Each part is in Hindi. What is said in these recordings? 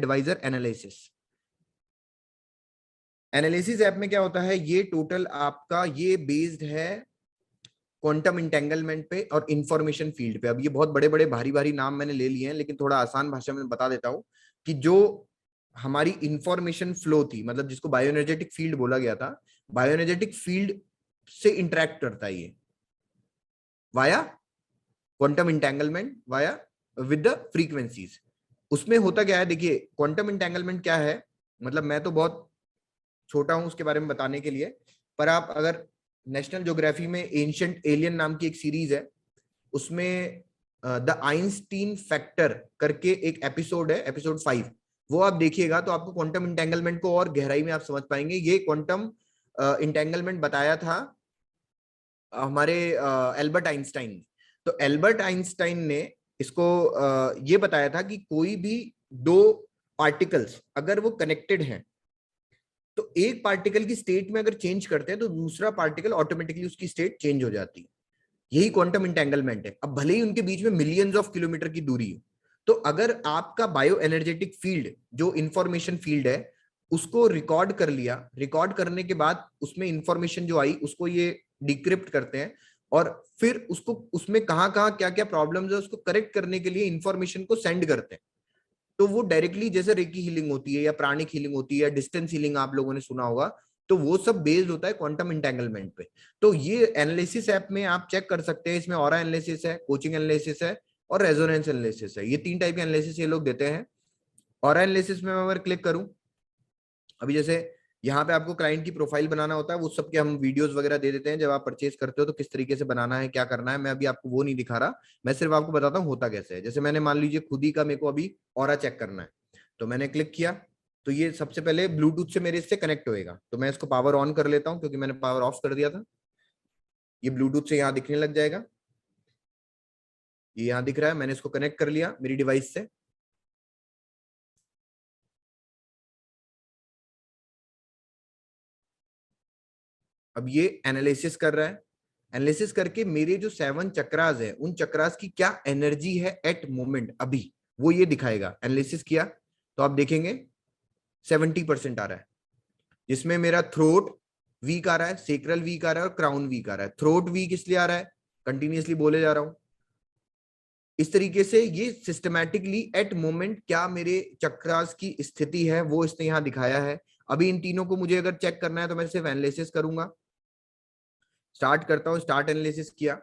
Adviser analysis. एनालिसिस ऐप में क्या होता है, ये टोटल आपका ये बेस्ड है क्वांटम इंटेंगलमेंट पे और इंफॉर्मेशन फील्ड पे। अब ये बहुत बड़े बड़े भारी भारी नाम मैंने ले लिए हैं, लेकिन थोड़ा आसान भाषा में बता देता हूं कि जो हमारी इंफॉर्मेशन फ्लो थी, मतलब जिसको बायोएनर्जेटिक फील्ड बोला गया था, बायोएनर्जेटिक फील्ड से इंटरेक्ट करता है ये via quantum entanglement, via with the frequencies. उसमें होता क्या है, देखिए क्वांटम इंटेंगलमेंट क्या है, मतलब मैं तो बहुत छोटा हूं उसके बारे में बताने के लिए, पर आप अगर नेशनल ज्योग्राफी में एंशिएंट एलियन नाम की एक सीरीज है, उसमें द आइंस्टीन फैक्टर करके एक एपिसोड है, एपिसोड 5, वो आप देखिएगा तो आपको क्वांटम इंटेंगलमेंट को और गहराई में आप समझ पाएंगे। ये क्वांटम इंटेंगलमेंट बताया था हमारे एल्बर्ट आइंस्टाइन ने। तो एल्बर्ट आइंस्टाइन ने इसको ये बताया था कि कोई भी दो पार्टिकल्स अगर वो कनेक्टेड हैं, तो एक पार्टिकल की स्टेट में अगर चेंज करते हैं तो दूसरा पार्टिकल ऑटोमेटिकली उसकी स्टेट चेंज हो जाती है। यही क्वांटम इंटेंगलमेंट है। अब भले ही उनके बीच में मिलियंस ऑफ किलोमीटर की दूरी है, तो अगर आपका बायो एनर्जेटिक फील्ड जो इंफॉर्मेशन फील्ड है उसको रिकॉर्ड कर लिया, रिकॉर्ड करने के बाद उसमें इंफॉर्मेशन जो आई उसको ये डिक्रिप्ट करते हैं और फिर उसको उसमें कहाँ कहाँ क्या क्या प्रॉब्लम्स है उसको करेक्ट करने के लिए इंफॉर्मेशन को सेंड करते हैं। तो वो डायरेक्टली जैसे रेकी हीलिंग होती है या प्राणिक हीलिंग होती है या डिस्टेंस हीलिंग आप लोगों ने सुना होगा, तो वो सब बेस्ड होता है क्वांटम इंटेंगलमेंट पे। तो ये एनालिसिस ऐप में आप चेक कर सकते हैं, इसमें ऑरा एनालिसिस है, कोचिंग एनालिसिस है और रेजोनेंस एनालिसिस है। ये 3 टाइप के एनालिसिस ये लोग देते हैं। ऑरा एनालिसिस में मैं अगर क्लिक करूं, अभी जैसे यहाँ पे आपको क्लाइंट की प्रोफाइल बनाना होता है, वो सब के हम वीडियोस वगैरह दे देते हैं जब आप परचेज करते हो तो किस तरीके से बनाना है, क्या करना है। मैं अभी आपको वो नहीं दिखा रहा, मैं सिर्फ आपको बताता हूँ होता कैसे है। जैसे मैंने मान लीजिए खुद ही का मेरे को अभी ऑरा चेक करना है, तो मैंने क्लिक किया, तो ये सबसे पहले ब्लूटूथ से मेरे इससे कनेक्ट होएगा। तो मैं इसको पावर ऑन कर लेता हूँ क्योंकि मैंने पावर ऑफ कर दिया था। ये ब्लूटूथ से यहाँ दिखने लग जाएगा, ये यहाँ दिख रहा है, मैंने इसको कनेक्ट कर लिया मेरी डिवाइस से। अब ये एनालिसिस कर रहा है, एनालिसिस करके मेरे जो 7 चक्रास है उन चक्रास की क्या एनर्जी है एट मोमेंट अभी, वो ये दिखाएगा। एनालिसिस किया तो आप देखेंगे 70% आ रहा है, जिसमें मेरा थ्रोट वीक आ रहा है, सेक्रल वीक आ रहा है और क्राउन वीक आ रहा है। थ्रोट वीक इसलिए आ रहा है, कंटिन्यूअसली बोले जा रहा हूं। इस तरीके से ये सिस्टमैटिकली एट मोमेंट क्या मेरे चक्रास की स्थिति है वो इसने यहां दिखाया है। अभी इन तीनों को मुझे अगर चेक करना है तो मैं सिर्फ एनालिसिस करूंगा, स्टार्ट करता हूं, स्टार्ट एनालिसिस किया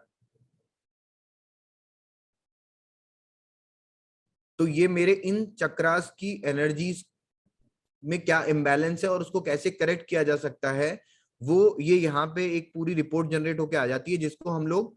तो ये मेरे इन चक्रास की एनर्जीज में क्या इम्बैलेंस है और उसको कैसे करेक्ट किया जा सकता है, वो ये यहाँ पे एक पूरी रिपोर्ट जनरेट होके आ जाती है, जिसको हम लोग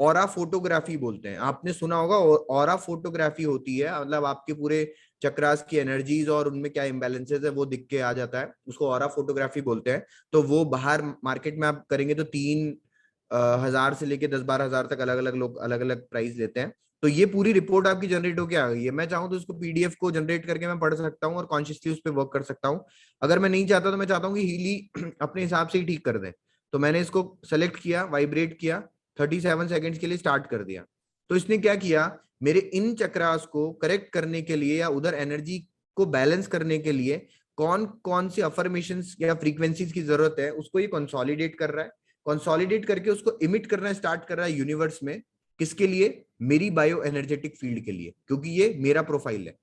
ऑरा फोटोग्राफी बोलते हैं। आपने सुना होगा ऑरा फोटोग्राफी होती है, मतलब आपके पूरे चक्रास की एनर्जीज और उनमें क्या इम्बैलेंसेस है वो दिख के आ जाता है, उसको ऑरा फोटोग्राफी बोलते हैं। तो वो बाहर मार्केट में आप करेंगे तो 3,000 से लेके 10-12 हजार तक अलग अलग लोग अलग अलग प्राइस लेते हैं। तो ये पूरी रिपोर्ट आपकी जनरेट होके आ गई है। मैं चाहूँ तो इसको पीडीएफ को जनरेट करके मैं पढ़ सकता हूँ और कॉन्शियसली उस पर वर्क कर सकता हूँ। अगर मैं नहीं चाहता तो मैं चाहता हूँ कि हीली अपने हिसाब से ही ठीक कर दे। तो मैंने इसको सेलेक्ट किया, वाइब्रेट किया, 37 सेकेंड्स के लिए स्टार्ट कर दिया। तो इसने क्या किया, मेरे इन चक्रास को करेक्ट करने के लिए या उधर एनर्जी को बैलेंस करने के लिए कौन कौन सी अफर्मेशंस या फ्रीक्वेंसीज की जरूरत है उसको ये कंसोलिडेट कर रहा है। कंसोलिडेट करके उसको इमिट करना स्टार्ट कर रहा है यूनिवर्स में। किसके लिए, मेरी बायो एनर्जेटिक फील्ड के लिए, क्योंकि ये मेरा प्रोफाइल है।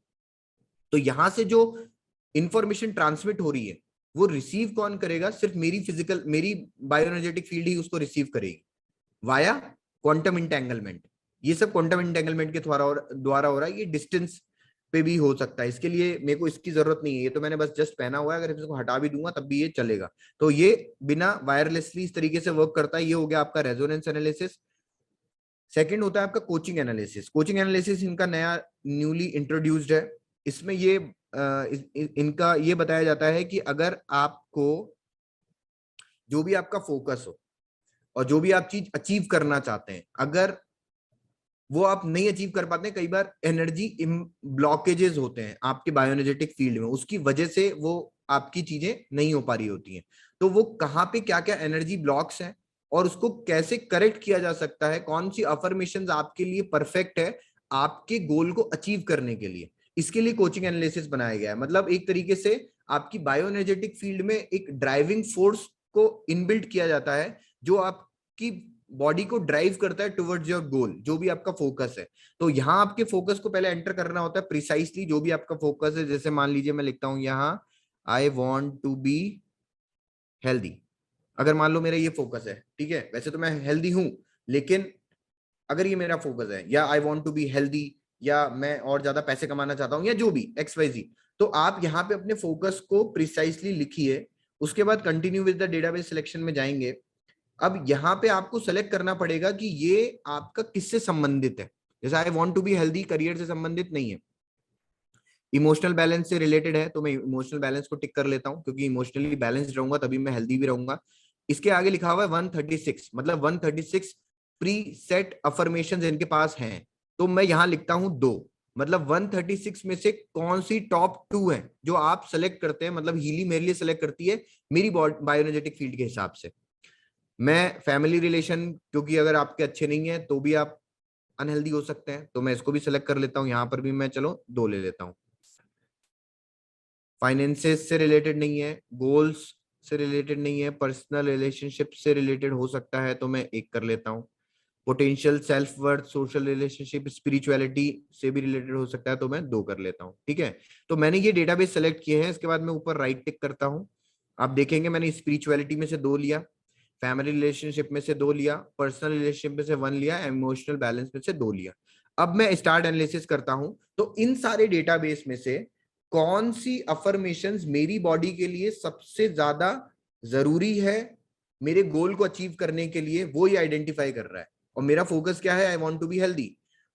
तो यहां से जो इंफॉर्मेशन ट्रांसमिट हो रही है वो रिसीव कौन करेगा, सिर्फ मेरी फिजिकल, मेरी बायो एनर्जेटिक फील्ड ही उसको रिसीव करेगी वाया क्वांटम इंटेंगलमेंट। ये सब क्वांटम इंटेंगलमेंट के द्वारा हो रहा है। ये डिस्टेंस पे भी हो सकता है, इसके लिए मेरे को इसकी जरूरत नहीं है, ये तो मैंने बस जस्ट पहना हुआ है, अगर इसको हटा भी दूंगा तब भी ये चलेगा। तो ये बिना वायरलेसली इस तरीके से वर्क करता है। ये हो गया आपका रेजोनेंस एनालिसिस। सेकंड होता है आपका कोचिंग एनालिसिस। कोचिंग एनालिसिस इनका नया न्यूली इंट्रोड्यूस्ड है। इसमें ये इनका ये बताया जाता है कि अगर आपको जो भी आपका फोकस हो और जो भी आप चीज अचीव करना चाहते हैं, अगर वो आप नहीं अचीव कर पाते, कई बार एनर्जी ब्लॉकेजेस होते हैं आपके बायोएनर्जेटिक फील्ड में, उसकी वजह से वो आपकी चीजें नहीं हो पा रही होती हैं। तो वो कहाँ पे क्या क्या एनर्जी ब्लॉक्स हैं और उसको कैसे करेक्ट किया जा सकता है, कौन सी अफर्मेशंस आपके लिए परफेक्ट है आपके गोल को अचीव करने के लिए, इसके लिए कोचिंग एनालिसिस बनाया गया है। मतलब एक तरीके से आपकी बायोएनर्जेटिक फील्ड में एक ड्राइविंग फोर्स को इनबिल्ट किया जाता है, जो आपकी बॉडी को ड्राइव करता है टुवर्ड्स योर गोल, जो भी आपका फोकस है। तो यहाँ आपके फोकस को पहले एंटर करना होता है प्रिसाइसली, जो भी आपका फोकस है। जैसे मान लीजिए मैं लिखता हूं यहाँ, I want to be healthy. अगर मान लो मेरा ये फोकस है, ठीक है, वैसे तो मैं हेल्दी हूं, लेकिन अगर ये मेरा फोकस है, या I want to be healthy, या मैं और ज्यादा पैसे कमाना चाहता हूं, या जो भी एक्स वाई जी, तो आप यहाँ पे अपने फोकस को प्रिसाइसली लिखिए। उसके बाद continue with the database selection में जाएंगे। अब यहाँ पे आपको सेलेक्ट करना पड़ेगा कि ये आपका किससे संबंधित है। जैसे I want to be healthy career से संबंधित नहीं है, इमोशनल बैलेंस से रिलेटेड है, तो मैं इमोशनल बैलेंस को टिक कर लेता हूं, क्योंकि इमोशनली बैलेंस्ड रहूंगा तभी मैं हेल्दी भी रहूंगा। इसके आगे लिखा हुआ है 136, मतलब 136 प्री सेट अफर्मेशन इनके पास हैं, तो मैं यहां लिखता हूं 2। मतलब 136 में से कौन सी टॉप 2 है जो आप सेलेक्ट करते हैं, मतलब हीली मेरे लिए सेलेक्ट करती है मेरी बायोएनर्जेटिक फील्ड के हिसाब से। मैं फैमिली रिलेशन, क्योंकि अगर आपके अच्छे नहीं है तो भी आप अनहेल्दी हो सकते हैं, तो मैं इसको भी सेलेक्ट कर लेता हूं। यहां पर भी मैं चलो 2 ले लेता हूं। फाइनेंसेस से रिलेटेड नहीं है, गोल्स से रिलेटेड नहीं है, पर्सनल रिलेशनशिप से रिलेटेड हो सकता है, तो मैं 1 कर लेता हूँ। Potential self worth, social relationship, spirituality से भी रिलेटेड हो सकता है, तो मैं 2 कर लेता हूँ। ठीक है, तो मैंने ये डेटाबेस सेलेक्ट किए हैं। इसके बाद मैं ऊपर राइट टिक करता हूँ। आप देखेंगे मैंने स्पिरिचुअलिटी में से 2 लिया, फैमिली रिलेशनशिप में से 2 लिया, पर्सनल रिलेशनशिप में से 1 लिया, इमोशनल बैलेंस में से 2 लिया। अब मैं स्टार्ट एनालिसिस करता हूं, तो इन सारे डेटाबेस में से कौन सी अफर्मेशंस मेरी बॉडी के लिए सबसे ज्यादा जरूरी है मेरे गोल को अचीव करने के लिए, वो ये आइडेंटिफाई कर रहा है। और मेरा फोकस क्या है, I want to be healthy,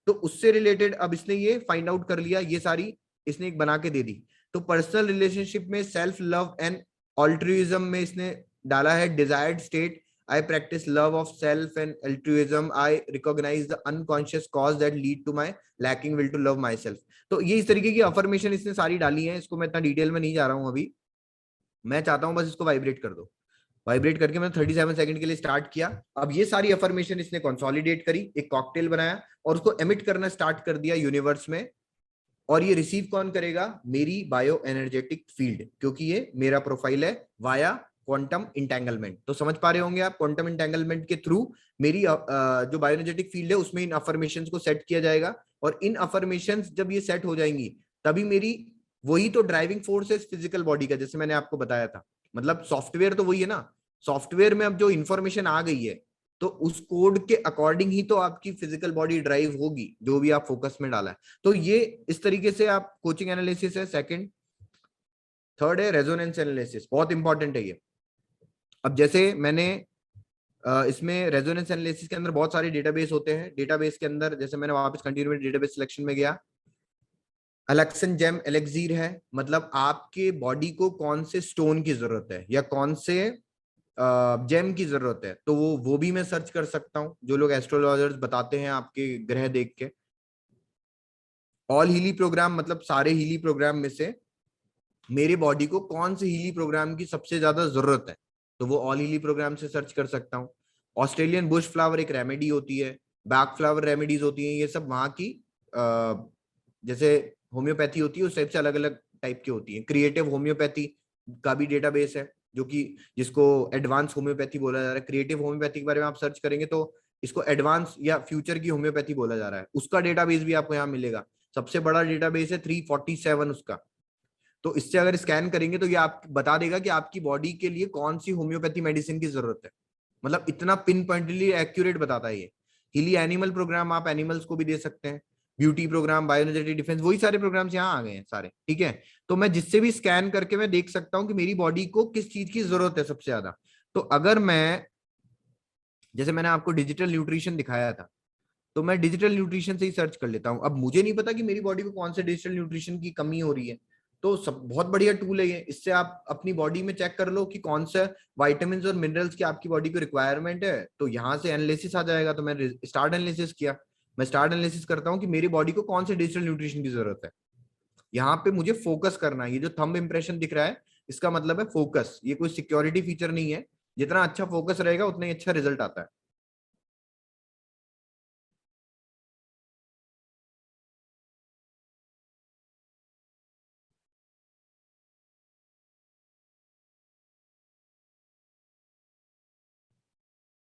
तो उससे रिलेटेड अब इसने ये फाइंड आउट कर लिया, ये सारी इसने एक बना के दे दी। तो पर्सनल रिलेशनशिप में सेल्फ लव एंड ऑल्ट्रुइज्म में इसने डाला है desired state, I practice love of self and altruism. I recognize the unconscious cause that lead to my lacking will to love myself. तो ये इस तरीके की अफर्मेशन इसने सारी डाली है। इसको मैं इतना डिटेल में नहीं जा रहा हूं अभी, मैं चाहता हूं बस इसको वाइब्रेट कर दो। वाइब्रेट करके मैंने 37 सेकंड के लिए स्टार्ट किया। अब ये सारी अफर्मेशन इसने कंसोलिडेट करी, एक कॉकटेल बनाया और उसको एमिट करना स्टार्ट कर दिया यूनिवर्स में। और ये रिसीव कौन करेगा, मेरी बायो एनर्जेटिक फील्ड, क्योंकि ये मेरा प्रोफाइल है वाया क्वांटम इंटेंगलमेंट। तो समझ पा रहे होंगे आप, क्वांटम इंटेंगलमेंट के थ्रू मेरी जो बायोएनर्जेटिक फील्ड है उसमें इन अफर्मेशंस को सेट किया जाएगा। और इन अफर्मेशंस जब ये सेट हो जाएंगी, तभी मेरी वही तो ड्राइविंग फोर्स है फिजिकल बॉडी का, जैसे मैंने आपको बताया था। मतलब सॉफ्टवेयर तो वही है ना, सॉफ्टवेयर में अब जो इंफॉर्मेशन आ गई है, तो उस कोड के अकॉर्डिंग ही तो आपकी फिजिकल बॉडी ड्राइव होगी, जो भी आप फोकस में डाला है। तो ये इस तरीके से आप कोचिंग एनालिसिस है सेकंड। थर्ड है रेजोनेंस एनालिसिस, बहुत इंपॉर्टेंट है ये। अब जैसे मैंने इसमें रेजोनेंस एनालिसिस के अंदर बहुत सारे डेटाबेस होते हैं। डेटाबेस के अंदर जैसे मैंने वापस कंटिन्यू डेटाबेस सिलेक्शन में गया, अलेक्सन जेम एलेक्सीर है, मतलब आपके बॉडी को कौन से स्टोन की जरूरत है या कौन से जेम की जरूरत है, तो वो भी मैं सर्च कर सकता हूं, जो लोग एस्ट्रोलॉजर्स बताते हैं आपके ग्रह देख के। ऑल हीली प्रोग्राम, मतलब सारे हीली प्रोग्राम में से मेरे बॉडी को कौन से हीली प्रोग्राम की सबसे ज्यादा जरूरत है, तो वो ऑल हीली प्रोग्राम से सर्च कर सकता हूँ। ऑस्ट्रेलियन बुश फ्लावर एक रेमेडी होती है, बैक फ्लावर रेमेडीज होती हैं, ये सब वहां की जैसे होम्योपैथी होती है उस टाइप से अलग अलग टाइप की होती है। क्रिएटिव होम्योपैथी का भी डेटाबेस है, जो कि जिसको एडवांस होम्योपैथी बोला जा रहा है। क्रिएटिव होम्योपैथी के बारे में आप सर्च करेंगे तो इसको एडवांस या फ्यूचर की होम्योपैथी बोला जा रहा है, उसका डेटाबेस भी आपको यहाँ मिलेगा। सबसे बड़ा डेटाबेस है 347 उसका। तो इससे अगर स्कैन करेंगे तो ये आप बता देगा कि आपकी बॉडी के लिए कौन सी होम्योपैथी मेडिसिन की जरूरत है। मतलब इतना पिन पॉइंटली एक्यूरेट बताता है ये। हिली एनिमल प्रोग्राम, आप एनिमल्स को भी दे सकते हैं। ब्यूटी प्रोग्राम, बायोएनर्जेटिक डिफेंस, वही सारे प्रोग्राम्स यहाँ आ गए हैं सारे। ठीक है, तो मैं जिससे भी स्कैन करके मैं देख सकता हूँ कि मेरी बॉडी को किस चीज की जरूरत है सबसे ज्यादा। तो अगर मैं, जैसे मैंने आपको डिजिटल न्यूट्रिशन दिखाया था, तो मैं डिजिटल न्यूट्रिशन से ही सर्च कर लेता हूं। अब मुझे नहीं पता कि मेरी बॉडी को कौन से डिजिटल न्यूट्रिशन की कमी हो रही है, तो सब बहुत बढ़िया टूल है ये। इससे आप अपनी बॉडी में चेक कर लो कि कौन सा वाइटामिन और मिनरल्स की आपकी बॉडी को रिक्वायरमेंट है, तो यहाँ से एनालिसिस आ जाएगा। तो मैंने स्टार्ट एनालिसिस किया, मैं स्टार्ट एनालिसिस करता हूँ कि मेरी बॉडी को कौन से डिजिटल न्यूट्रिशन की जरूरत है। यहाँ पे मुझे फोकस करना है। ये जो थंब इंप्रेशन दिख रहा है, इसका मतलब है फोकस, ये कोई सिक्योरिटी फीचर नहीं है। जितना अच्छा फोकस रहेगा उतना ही अच्छा रिजल्ट आता है।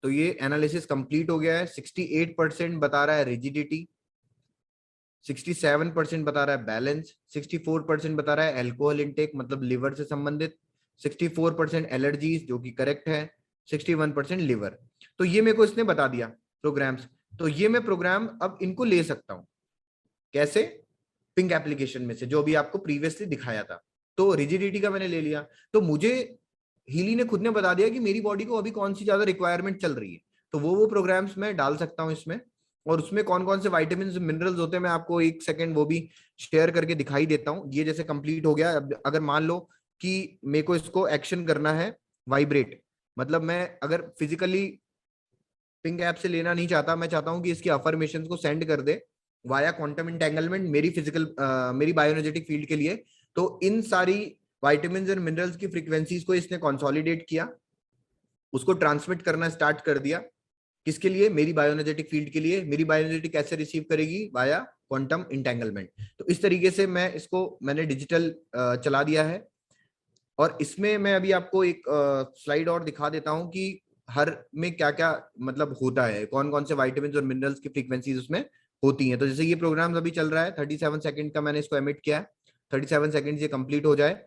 तो ये एनालिसिस कंप्लीट हो गया है। 68% बता रहा है रिजिडिटी, 67% बता रहा है बैलेंस, 64% बता रहा है एल्कोहल इनटेक मतलब लिवर से संबंधित, 64% एलर्जीज जो कि करेक्ट है, 61% लिवर। तो ये मेरे को इसने बता दिया प्रोग्राम्स। तो ये मैं प्रोग्राम अब इनको ले सकता हूं कैसे, पिंक एप्लीकेशन में से जो अभी आपको प्रीवियसली दिखाया था। तो रिजिडिटी का मैंने ले लिया, तो मुझे हीली ने खुद ने बता दिया कि मेरी बॉडी को अभी कौन सी ज्यादा रिक्वायरमेंट चल रही है, तो वो प्रोग्राम्स मैं डाल सकता हूं इसमें। और उसमें कौन कौन से वाइटामिन मिनरल्स होते हैं मैं आपको एक सेकंड वो भी शेयर करके दिखाई देता हूं। ये जैसे कंप्लीट हो गया। अब अगर मान लो कि मेरे को इसको एक्शन करना है वाइब्रेट, मतलब मैं अगर फिजिकली पिंक ऐप से लेना नहीं चाहता, मैं चाहता हूं कि इसकी अफर्मेशन को सेंड कर दे वाया क्वांटम इंटेंगलमेंट मेरी फिजिकल मेरी बायोएनर्जेटिक फील्ड के लिए। तो इन सारी वाइटामिन और मिनरल्स की फ्रीक्वेंसीज को इसने कंसोलिडेट किया, उसको ट्रांसमिट करना स्टार्ट कर दिया। किसके लिए, मेरी बायोएनर्जेटिक फील्ड के लिए। मेरी बायोएनर्जेटिक कैसे रिसीव करेगी, वाया क्वांटम इंटेंगलमेंट। तो इस तरीके से मैं इसको मैंने डिजिटल चला दिया है। और इसमें मैं अभी आपको एक स्लाइड और दिखा देता हूं कि हर में क्या क्या मतलब होता है, कौन कौन से वाइटामिन और मिनरल्स की फ्रीक्वेंसीज उसमें होती हैं। तो जैसे ये प्रोग्राम अभी चल रहा है 37 सेकंड का मैंने इसको एमिट किया है, 37 सेकंड ये कंप्लीट हो जाए,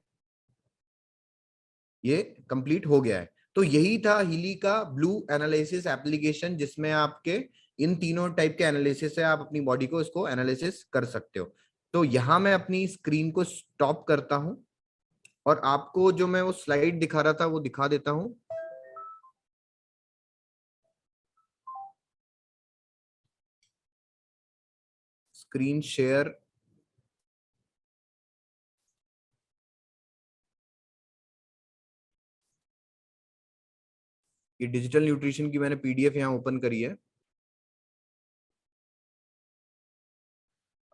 ये कंप्लीट हो गया है। तो यही था हीली का ब्लू एनालिसिस एप्लीकेशन, जिसमें आपके इन तीनों टाइप के एनालिसिस है, आप अपनी बॉडी को इसको एनालिसिस कर सकते हो। तो यहां मैं अपनी स्क्रीन को स्टॉप करता हूं और आपको जो मैं वो स्लाइड दिखा रहा था वो दिखा देता हूं। स्क्रीन शेयर, ये डिजिटल न्यूट्रिशन की मैंने पीडीएफ यहां ओपन करी है।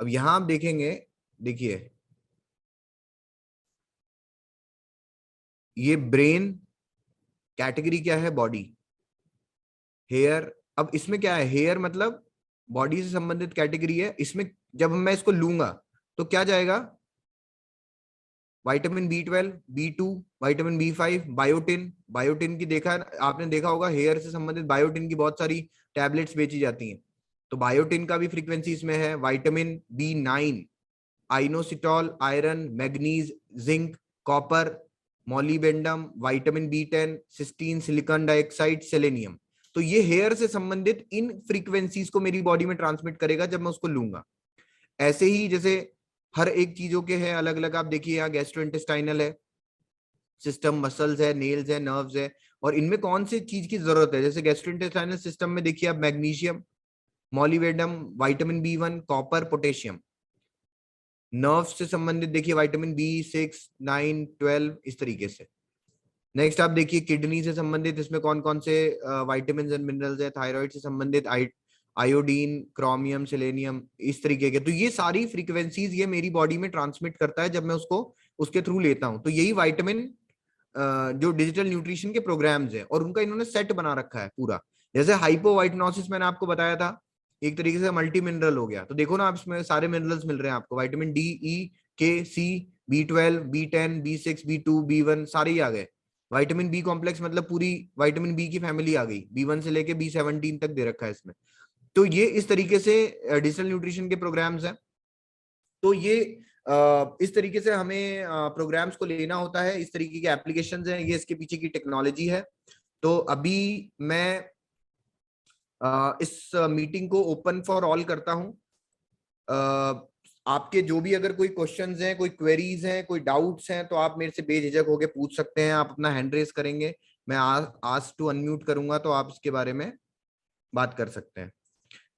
अब यहां आप देखेंगे, देखिए ये ब्रेन कैटेगरी क्या है, बॉडी, हेयर। अब इसमें क्या है, हेयर मतलब बॉडी से संबंधित कैटेगरी है। इसमें जब मैं इसको लूंगा तो क्या जाएगा, vitamin B12, B2, vitamin B5, biotin. Biotin की देखा आपने, देखा होगा हेयर से संबंधित बायोटिन की बहुत सारी टैबलेट्स बेची जाती हैं, तो बायोटिन का भी फ्रीक्वेंसी इसमें है। Vitamin B9, inositol, iron, manganese, zinc, copper, molybdenum, vitamin B10, cysteine, silicon dioxide, selenium. तो ये हेयर से संबंधित इन फ्रीक्वेंसीज को मेरी बॉडी में ट्रांसमिट करेगा जब मैं उसको लूंगा। ऐसे ही जैसे हर एक चीजों के हैं अलग अलग, आप देखिए यहाँ गैस्ट्रोइंटेस्टाइनल है सिस्टम, मसल्स है, नेल्स है, नर्व्स है, और इनमें कौन सी चीज की जरूरत है। जैसे गैस्ट्रोइंटेस्टाइनल सिस्टम में देखिए आप magnesium, molybdenum, vitamin B1, copper, potassium. Nerves से संबंधित देखिए विटामिन B6, 9, 12, इस तरीके से। नेक्स्ट आप देखिए किडनी से संबंधित इसमें कौन कौन से विटामिन एंड मिनरल्स है। थायराइड से संबंधित आयोडीन, क्रोमियम, सेलेनियम, इस तरीके के। तो ये सारी फ्रीक्वेंसीज ये मेरी बॉडी में ट्रांसमिट करता है जब मैं उसको उसके थ्रू लेता हूं। तो यही विटामिन जो डिजिटल न्यूट्रिशन के प्रोग्राम्स है, और उनका इन्होंने सेट बना रखा है पूरा। जैसे हाइपोवाइटनोसिस मैंने आपको बताया था, एक तरीके से मल्टी मिनरल हो गया। तो देखो ना आप इसमें सारे मिनरल्स मिल रहे हैं आपको, vitamin D, E, K, C, B12, B10, B6, B2, B1 सारे ही आ गए। विटामिन B कॉम्प्लेक्स मतलब पूरी विटामिन B की फैमिली आ गई, B1 से लेके B17 तक दे रखा है इसमें। तो ये इस तरीके से डिजिटल न्यूट्रिशन के प्रोग्राम्स हैं। तो ये इस तरीके से हमें प्रोग्राम्स को लेना होता है, इस तरीके के एप्लीकेशंस हैं, ये इसके पीछे की टेक्नोलॉजी है। तो अभी मैं इस मीटिंग को ओपन फॉर ऑल करता हूं। आपके जो भी अगर कोई क्वेश्चंस हैं, कोई क्वेरीज हैं, कोई डाउट्स हैं, तो आप मेरे से बेझिझक होकर पूछ सकते हैं। आप अपना हैंड रेस करेंगे, मैं आस्क टू अनम्यूट करूंगा, तो आप इसके बारे में बात कर सकते हैं।